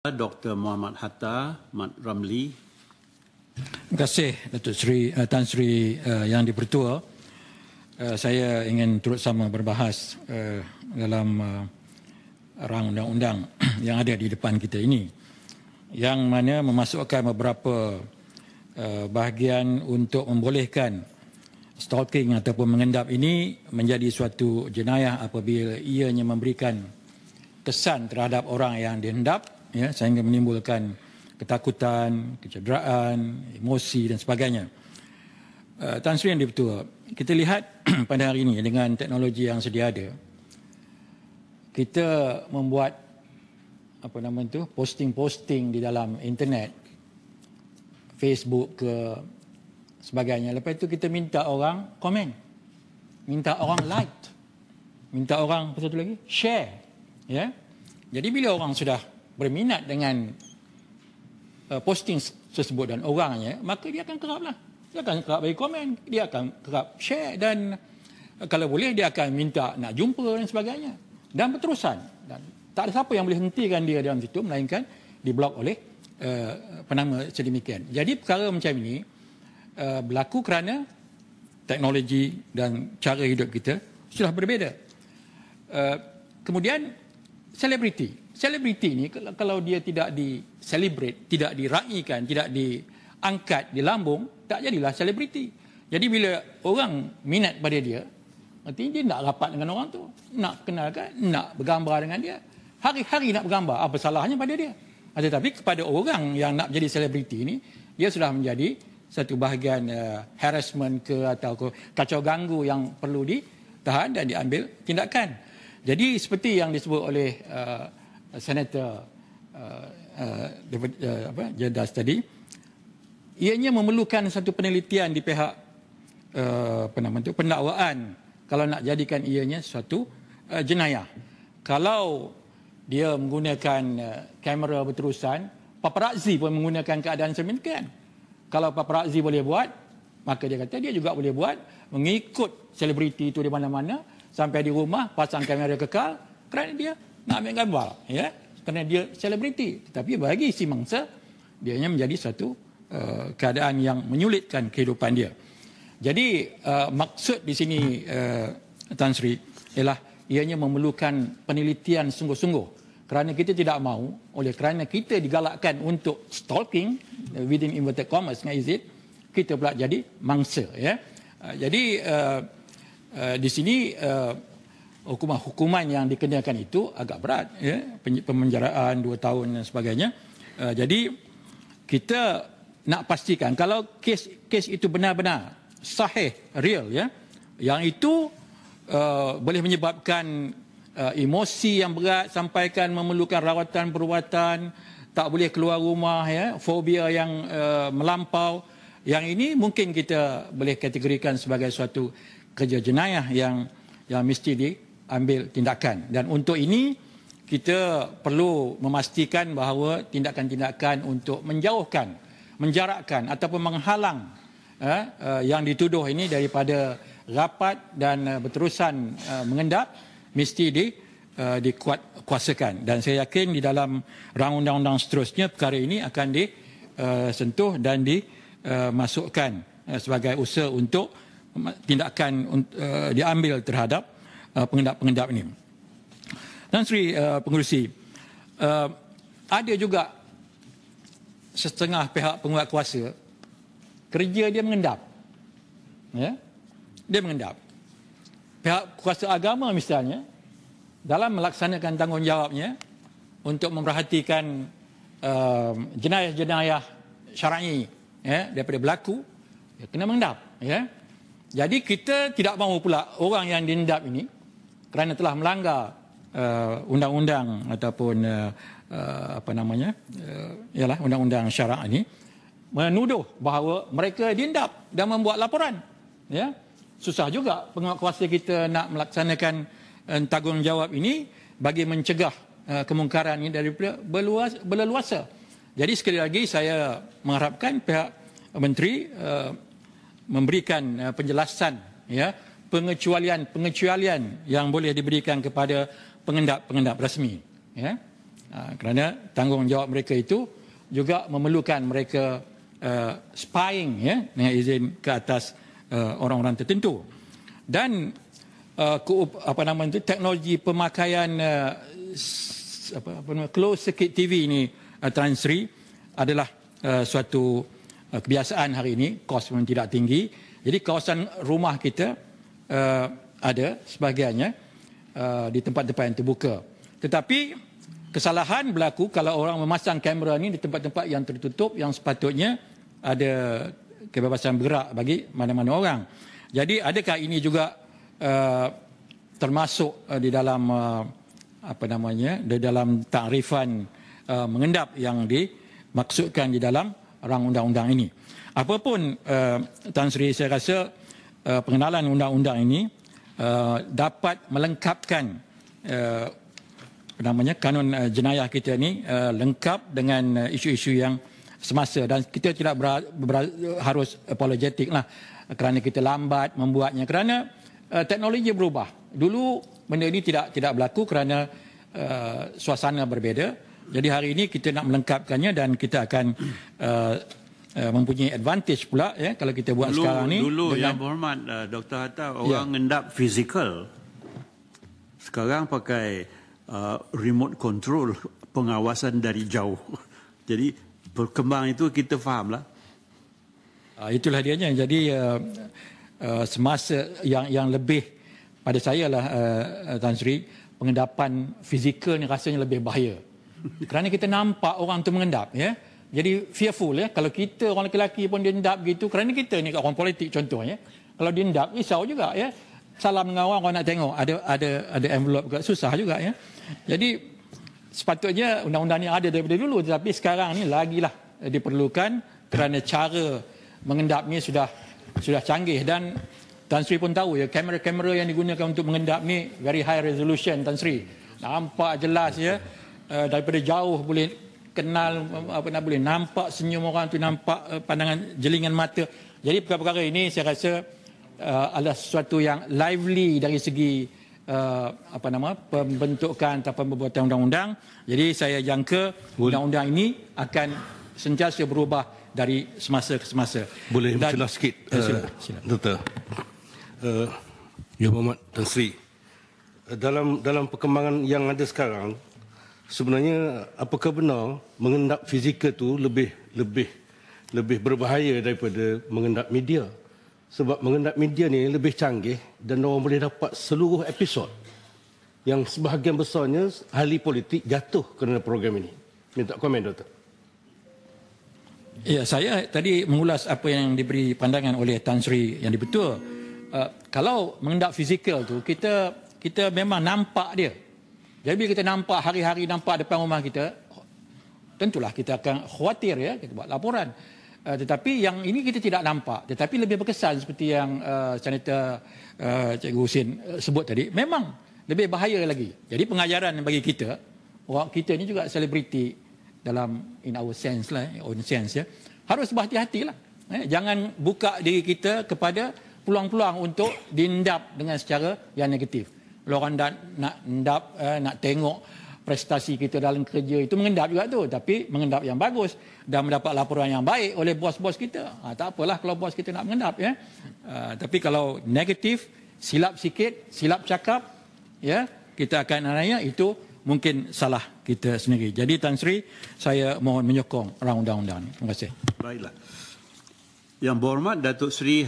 Dr. Muhammad Hatta Mat Ramli. Terima kasih Datuk Seri Tan Sri Yang di-Pertua. Saya ingin turut sama berbahas dalam rang undang-undang yang ada di depan kita ini, yang mana memasukkan beberapa bahagian untuk membolehkan stalking ataupun mengendap ini menjadi suatu jenayah apabila ianya memberikan kesan terhadap orang yang dihendap, ya, sehingga menimbulkan ketakutan, kecederaan, emosi dan sebagainya. Tan Sri Yang di-Pertua, kita lihat pada hari ini dengan teknologi yang sedia ada, kita membuat posting-posting di dalam internet, Facebook ke sebagainya. Lepas itu kita minta orang komen, minta orang like, minta orang satu lagi share, ya. Jadi bila orang sudah berminat dengan posting tersebut dan orangnya, maka dia akan keraplah. Dia akan kerap bagi komen, dia akan kerap share, dan kalau boleh dia akan minta nak jumpa dan sebagainya. Dan berterusan. Dan tak ada siapa yang boleh hentikan dia dalam situ, melainkan diblok oleh penama sedemikian. Jadi perkara macam ini berlaku kerana teknologi dan cara hidup kita sudah berbeza. Kemudian selebriti. Selebriti ini kalau dia tidak di-celebrate, tidak diraikan, tidak diangkat, dilambung, tak jadilah selebriti. Jadi bila orang minat pada dia, artinya dia nak rapat dengan orang tu, nak kenalkan, nak bergambar dengan dia. Hari-hari nak bergambar, apa salahnya pada dia? Tetapi kepada orang yang nak jadi selebriti ini, dia sudah menjadi satu bahagian harassment atau kacau ganggu yang perlu ditahan dan diambil tindakan. Jadi seperti yang disebut oleh Senator Jeddas tadi, ianya memerlukan satu penelitian di pihak pendakwaan kalau nak jadikan ianya suatu jenayah. Kalau dia menggunakan kamera berterusan, paparazzi pun menggunakan keadaan sedemikian. Kalau paparazzi boleh buat, maka dia kata dia juga boleh buat, mengikut selebriti itu di mana-mana, sampai di rumah pasang kamera kekal kerana dia nak ambil gambar, ya, kerana dia selebriti. Tetapi bagi si mangsa, dianya menjadi satu keadaan yang menyulitkan kehidupan dia. Jadi maksud di sini Tan Sri ialah ianya memerlukan penelitian sungguh-sungguh, kerana kita tidak mahu oleh kerana kita digalakkan untuk stalking within inverted commas, kita pula jadi mangsa, ya. Jadi di sini hukuman yang dikenakan itu agak berat, ya, pemenjaraan 2 tahun dan sebagainya. Jadi kita nak pastikan kalau kes itu benar-benar sahih, real, ya, yang itu boleh menyebabkan emosi yang berat, sampaikan memerlukan rawatan perubatan, tak boleh keluar rumah, ya, fobia yang melampau. Yang ini mungkin kita boleh kategorikan sebagai suatu kerja jenayah yang mesti diambil tindakan. Dan untuk ini kita perlu memastikan bahawa tindakan-tindakan untuk menjauhkan, menjarakkan ataupun menghalang yang dituduh ini daripada rapat dan berterusan mengendap mesti dikuatkuasakan. Dan saya yakin di dalam rang undang-undang seterusnya perkara ini akan disentuh dan dimasukkan sebagai usaha untuk tindakan diambil terhadap pengendap-pengendap ini. Dan Sri Pengerusi, ada juga setengah pihak penguat kuasa kerja dia mengendap, ya, dia mengendap. Pihak kuasa agama misalnya dalam melaksanakan tanggungjawabnya untuk memerhatikan jenayah-jenayah syar'i, ya, daripada berlaku, dia kena mengendap, ya. Jadi kita tidak mahu pula orang yang diendap ini kerana telah melanggar undang-undang ataupun ialah undang-undang syarak ini, menuduh bahawa mereka diendap dan membuat laporan, ya. Susah juga penguatkuasa kita nak melaksanakan tanggungjawab ini bagi mencegah kemungkaran ini daripada berleluasa. Jadi sekali lagi saya mengharapkan pihak menteri memberikan penjelasan, ya, pengecualian yang boleh diberikan kepada pengendap-pengendap rasmi, ya. Kerana tanggungjawab mereka itu juga memerlukan mereka spying ya, dengan izin ke atas orang-orang tertentu. Dan teknologi pemakaian closed circuit TV ini, Tan Sri, adalah suatu kebiasaan hari ini. Kos memang tidak tinggi. Jadi kawasan rumah kita ada sebahagiannya di tempat-tempat yang terbuka. Tetapi kesalahan berlaku kalau orang memasang kamera ini di tempat-tempat yang tertutup, yang sepatutnya ada kebebasan bergerak bagi mana-mana orang. Jadi adakah ini juga termasuk di dalam di dalam takrifan mengendap yang dimaksudkan di dalam rang undang-undang ini? Apapun Tan Sri, saya rasa pengenalan undang-undang ini dapat melengkapkan kanun jenayah kita ini lengkap dengan isu-isu yang semasa, dan kita tidak harus apologetik lah kerana kita lambat membuatnya, kerana teknologi berubah. Dulu benda ini tidak berlaku kerana suasana berbeza. Jadi hari ini kita nak melengkapkannya dan kita akan mempunyai advantage pula ya kalau kita buat sekarang ni. Dulu Yang Berhormat Dr. Hatta, orang ngendap fizikal. Sekarang pakai remote control, pengawasan dari jauh. Jadi perkembangan itu kita fahamlah. Itulah dianya. Jadi semasa yang lebih pada saya lah Tan Sri, pengendapan fizikal ni rasanya lebih bahaya. Kerana kita nampak orang tu mengendap ya. Jadi fearful ya. Kalau kita orang lelaki pun dia endap gitu, kerana kita ni orang politik contohnya, kalau dia endap risau juga ya. Salam dengan orang nak tengok ada envelope juga, susah juga ya. Jadi sepatutnya undang-undang ni ada daripada dulu, tetapi sekarang ni lagilah diperlukan kerana cara mengendap ni sudah canggih. Dan Tan Sri pun tahu ya, kamera-kamera yang digunakan untuk mengendap ni very high resolution, Tan Sri. Nampak jelas ya, daripada jauh boleh kenal boleh nampak senyum orang tu, nampak pandangan jelingan mata. Jadi perkara-perkara ini saya rasa adalah sesuatu yang lively dari segi pembentukan atau pembuatan undang-undang. Jadi saya jangka undang-undang ini akan sentiasa berubah dari semasa ke semasa. Boleh bercelah sikit, Doktor. Yang Berhormat Tan Sri, dalam perkembangan yang ada sekarang, sebenarnya apakah benar mengendap fizikal tu lebih berbahaya daripada mengendap media? Sebab mengendap media ni lebih canggih dan orang boleh dapat seluruh episod yang sebahagian besarnya ahli politik jatuh kerana program ini. Minta komen, Doktor. Ya, saya tadi mengulas apa yang diberi pandangan oleh Tan Sri yang dibetul. Kalau mengendap fizikal tu kita memang nampak dia. Jadi bila kita nampak hari-hari nampak depan rumah kita, tentulah kita akan khawatir ya, kita buat laporan. Tetapi yang ini kita tidak nampak, tetapi lebih berkesan seperti yang Senator Cikgu Husin sebut tadi, memang lebih bahaya lagi. Jadi pengajaran bagi kita, orang kita ni juga selebriti dalam in our sense lah, own sense ya. Harus berhati-hatilah. Jangan buka diri kita kepada peluang-peluang untuk diendap dengan secara yang negatif. Kalau orang nak tengok prestasi kita dalam kerja, itu mengendap juga tu, tapi mengendap yang bagus dan mendapat laporan yang baik oleh bos-bos kita. Tak apalah kalau bos kita nak mengendap ya. Tapi kalau negatif, silap sikit, silap cakap ya, kita akan nanya itu mungkin salah kita sendiri. Jadi Tan Sri, saya mohon menyokong rang undang-undang. Terima kasih. Baiklah. Yang Berhormat Datuk Seri